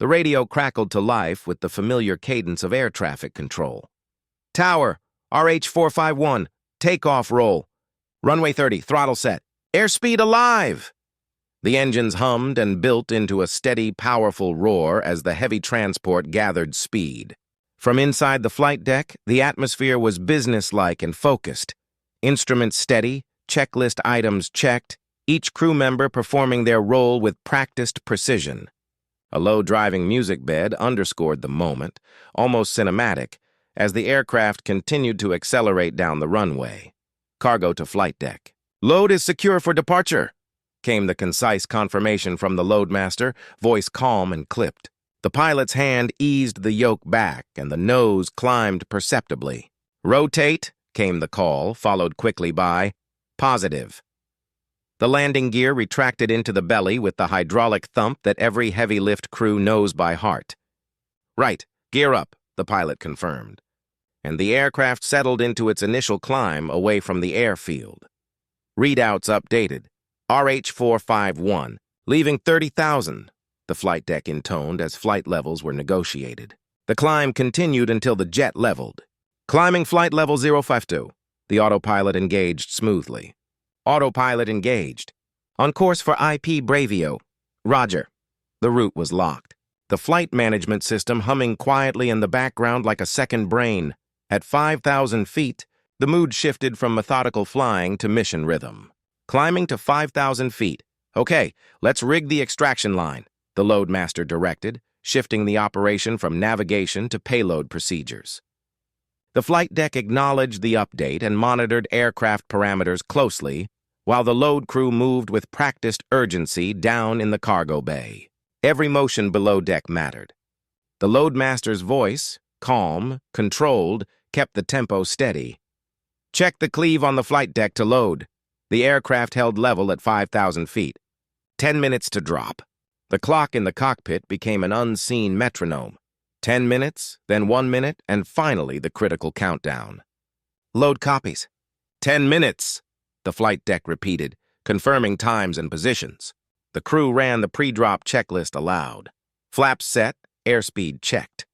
The radio crackled to life with the familiar cadence of air traffic control. Tower, RH-451, takeoff roll. Runway 30, throttle set. Airspeed alive! The engines hummed and built into a steady, powerful roar as the heavy transport gathered speed. From inside the flight deck, the atmosphere was businesslike and focused. Instruments steady, checklist items checked, each crew member performing their role with practiced precision. A low-driving music bed underscored the moment, almost cinematic, as the aircraft continued to accelerate down the runway. Cargo to flight deck. Load is secure for departure, came the concise confirmation from the loadmaster, voice calm and clipped. The pilot's hand eased the yoke back, and the nose climbed perceptibly. Rotate, came the call, followed quickly by positive. The landing gear retracted into the belly with the hydraulic thump that every heavy-lift crew knows by heart. Right, gear up, the pilot confirmed. And the aircraft settled into its initial climb away from the airfield. Readouts updated. RH-451, leaving 30,000, the flight deck intoned as flight levels were negotiated. The climb continued until the jet leveled. Climbing flight level 052. The autopilot engaged smoothly. Autopilot engaged. On course for IP Bravio. Roger. The route was locked. The flight management system humming quietly in the background like a second brain. At 5,000 feet, the mood shifted from methodical flying to mission rhythm. Climbing to 5,000 feet. Okay, let's rig the extraction line, the loadmaster directed, shifting the operation from navigation to payload procedures. The flight deck acknowledged the update and monitored aircraft parameters closely, while the load crew moved with practiced urgency down in the cargo bay. Every motion below deck mattered. The loadmaster's voice, calm, controlled, kept the tempo steady. Check the cleave on the flight deck to load. The aircraft held level at 5,000 feet. 10 minutes to drop. The clock in the cockpit became an unseen metronome. 10 minutes, then 1 minute, and finally the critical countdown. Load copies. 10 minutes, the flight deck repeated, confirming times and positions. The crew ran the pre-drop checklist aloud. Flaps set, airspeed checked.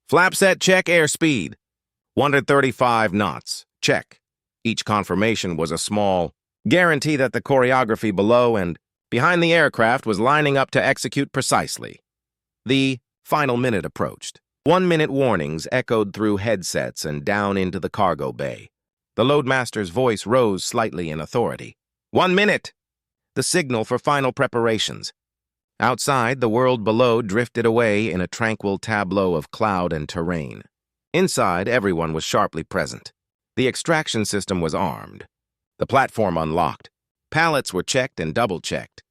Flap set check, airspeed. 135 knots, check. Each confirmation was a small guarantee that the choreography below and behind the aircraft was lining up to execute precisely. The final minute approached. 1-minute warnings echoed through headsets and down into the cargo bay. The loadmaster's voice rose slightly in authority. 1 minute! The signal for final preparations. Outside, the world below drifted away in a tranquil tableau of cloud and terrain. Inside, everyone was sharply present. The extraction system was armed. The platform unlocked. Pallets were checked and double-checked.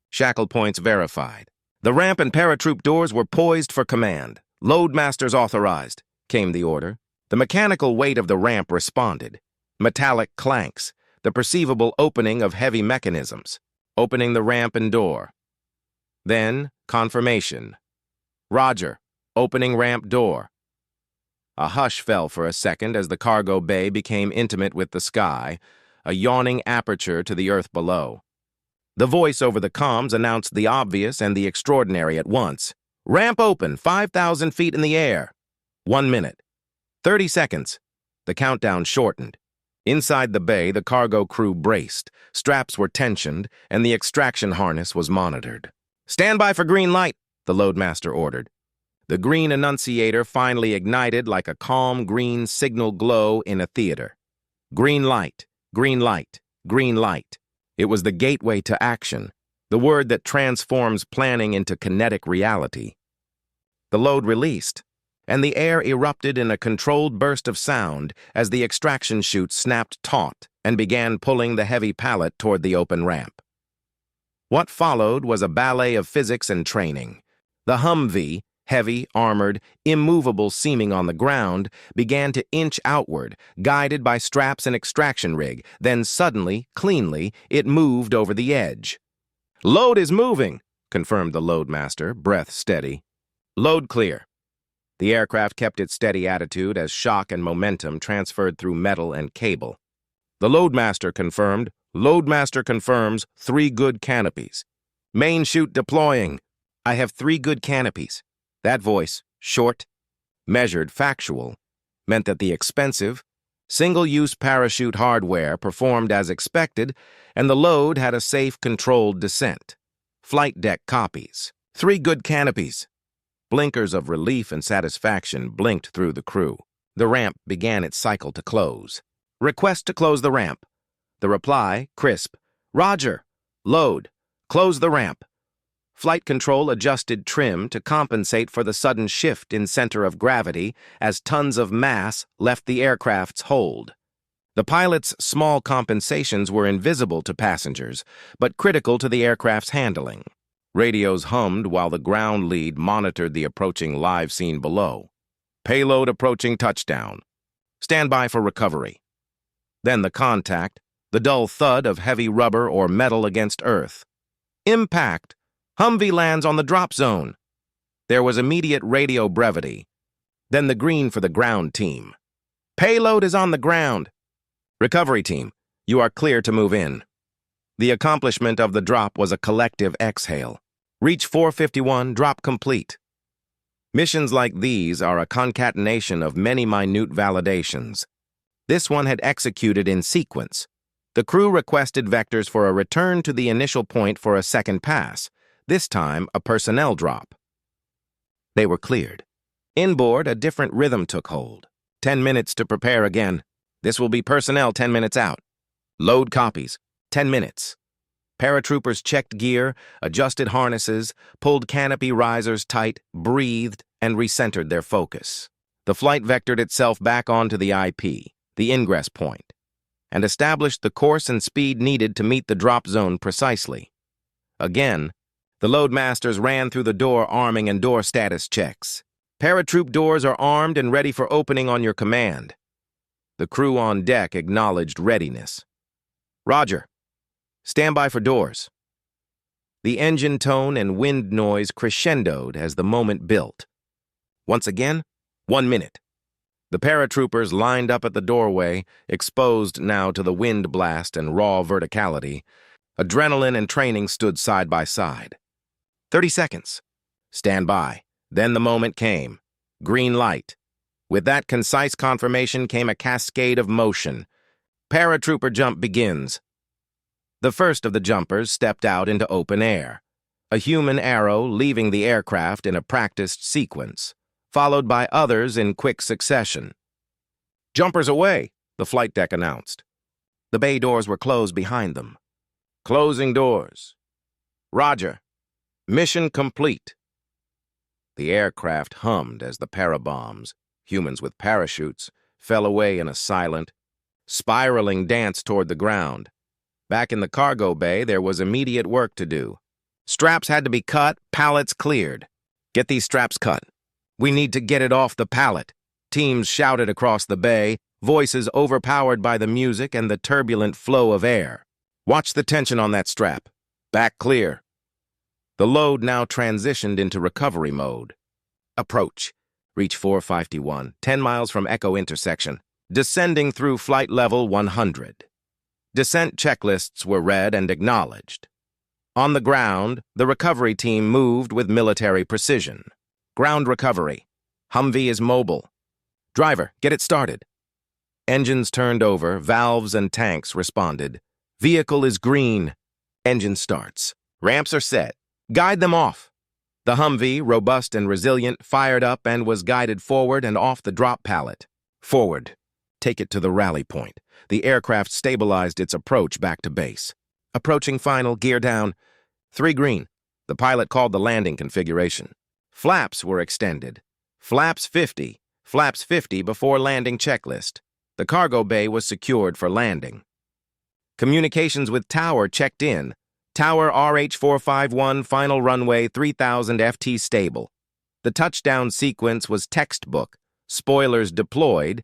Shackle points verified. The ramp and paratroop doors were poised for command. Loadmasters authorized, came the order. The mechanical weight of the ramp responded. Metallic clanks, the perceivable opening of heavy mechanisms, opening the ramp and door. Then, confirmation. Roger, opening ramp door. A hush fell for a second as the cargo bay became intimate with the sky, a yawning aperture to the earth below. The voice over the comms announced the obvious and the extraordinary at once. Ramp open, 5,000 feet in the air. 1 minute. 30 seconds. The countdown shortened. Inside the bay, the cargo crew braced, straps were tensioned, and the extraction harness was monitored. Stand by for green light, the loadmaster ordered. The green annunciator finally ignited like a calm green signal glow in a theater. Green light, green light, green light. It was the gateway to action, the word that transforms planning into kinetic reality. The load released, and the air erupted in a controlled burst of sound as the extraction chute snapped taut and began pulling the heavy pallet toward the open ramp. What followed was a ballet of physics and training. The Humvee, heavy, armored, immovable seeming on the ground, began to inch outward, guided by straps and extraction rig. Then suddenly, cleanly, it moved over the edge. Load is moving, confirmed the loadmaster, breath steady. Load clear. The aircraft kept its steady attitude as shock and momentum transferred through metal and cable. The loadmaster confirmed. Loadmaster confirms 3 good canopies. Main chute deploying. I have 3 good canopies. That voice, short, measured, factual, meant that the expensive, single-use parachute hardware performed as expected, and the load had a safe, controlled descent. Flight deck copies. 3 good canopies. Blinkers of relief and satisfaction blinked through the crew. The ramp began its cycle to close. Request to close the ramp. The reply, crisp. Roger. Load. Close the ramp. Flight control adjusted trim to compensate for the sudden shift in center of gravity as tons of mass left the aircraft's hold. The pilot's small compensations were invisible to passengers, but critical to the aircraft's handling. Radios hummed while the ground lead monitored the approaching live scene below. Payload approaching touchdown. Stand by for recovery. Then the contact, the dull thud of heavy rubber or metal against earth. Impact. Humvee lands on the drop zone. There was immediate radio brevity. Then the green for the ground team. Payload is on the ground. Recovery team, you are clear to move in. The accomplishment of the drop was a collective exhale. Reach 451, drop complete. Missions like these are a concatenation of many minute validations. This one had executed in sequence. The crew requested vectors for a return to the initial point for a second pass, this time a personnel drop. They were cleared. Inboard, a different rhythm took hold. 10 minutes to prepare again. This will be personnel 10 minutes out. Load copies. 10 minutes. Paratroopers checked gear, adjusted harnesses, pulled canopy risers tight, breathed, and recentered their focus. The flight vectored itself back onto the IP, the ingress point, and established the course and speed needed to meet the drop zone precisely. Again, the loadmasters ran through the door arming and door status checks. Paratroop doors are armed and ready for opening on your command. The crew on deck acknowledged readiness. Roger. Stand by for doors. The engine tone and wind noise crescendoed as the moment built. Once again, 1 minute. The paratroopers lined up at the doorway, exposed now to the wind blast and raw verticality. Adrenaline and training stood side by side. 30 seconds. Stand by. Then the moment came. Green light. With that concise confirmation came a cascade of motion. Paratrooper jump begins. The first of the jumpers stepped out into open air. A human arrow leaving the aircraft in a practiced sequence, followed by others in quick succession. Jumpers away, the flight deck announced. The bay doors were closed behind them. Closing doors. Roger. Mission complete. The aircraft hummed as the parabombs, humans with parachutes, fell away in a silent, spiraling dance toward the ground. Back in the cargo bay, there was immediate work to do. Straps had to be cut, pallets cleared. Get these straps cut. We need to get it off the pallet. Teams shouted across the bay, voices overpowered by the music and the turbulent flow of air. Watch the tension on that strap. Back clear. The load now transitioned into recovery mode. Approach. Reach 451, 10 miles from Echo intersection. Descending through flight level 100. Descent checklists were read and acknowledged. On the ground, the recovery team moved with military precision. Ground recovery. Humvee is mobile. Driver, get it started. Engines turned over, valves and tanks responded. Vehicle is green. Engine starts. Ramps are set. Guide them off. The Humvee, robust and resilient, fired up and was guided forward and off the drop pallet. Forward. Take it to the rally point. The aircraft stabilized its approach back to base. Approaching final, gear down. 3 green. The pilot called the landing configuration. Flaps were extended. Flaps 50. Flaps 50 before landing checklist. The cargo bay was secured for landing. Communications with tower checked in. Tower RH451, final runway 3000 FT stable. The touchdown sequence was textbook. Spoilers deployed.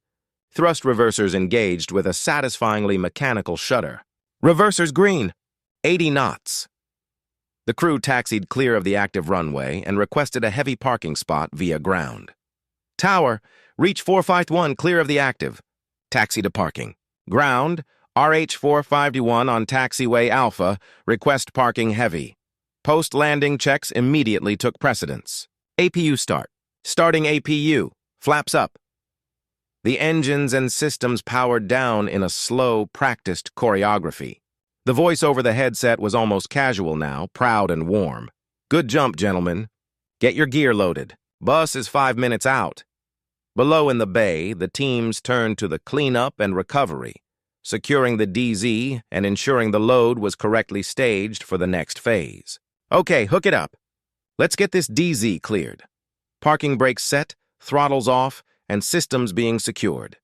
Thrust reversers engaged with a satisfyingly mechanical shudder. Reversers green. 80 knots. The crew taxied clear of the active runway and requested a heavy parking spot via ground. Tower, reach 451 clear of the active. Taxi to parking. Ground, RH451 on taxiway Alpha, request parking heavy. Post-landing checks immediately took precedence. APU start. Starting APU. Flaps up. The engines and systems powered down in a slow, practiced choreography. The voice over the headset was almost casual now, proud and warm. Good jump, gentlemen. Get your gear loaded. Bus is 5 minutes out. Below in the bay, the teams turned to the cleanup and recovery, securing the DZ and ensuring the load was correctly staged for the next phase. Okay, hook it up. Let's get this DZ cleared. Parking brakes set, throttles off, and systems being secured.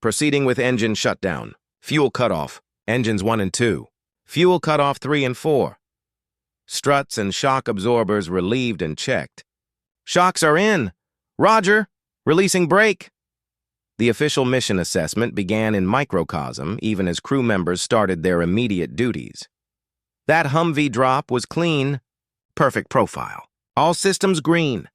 Proceeding with engine shutdown. Fuel cutoff. Engines 1 and 2. Fuel cutoff 3 and 4. Struts and shock absorbers relieved and checked. Shocks are in. Roger. Releasing brake. The official mission assessment began in microcosm even as crew members started their immediate duties. That Humvee drop was clean. Perfect profile. All systems green.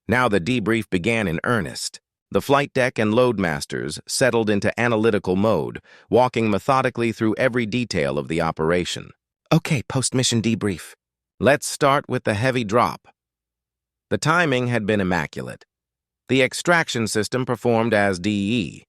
Now the debrief began in earnest. The flight deck and loadmasters settled into analytical mode, walking methodically through every detail of the operation. Okay, post-mission debrief. Let's start with the heavy drop. The timing had been immaculate. The extraction system performed as DE.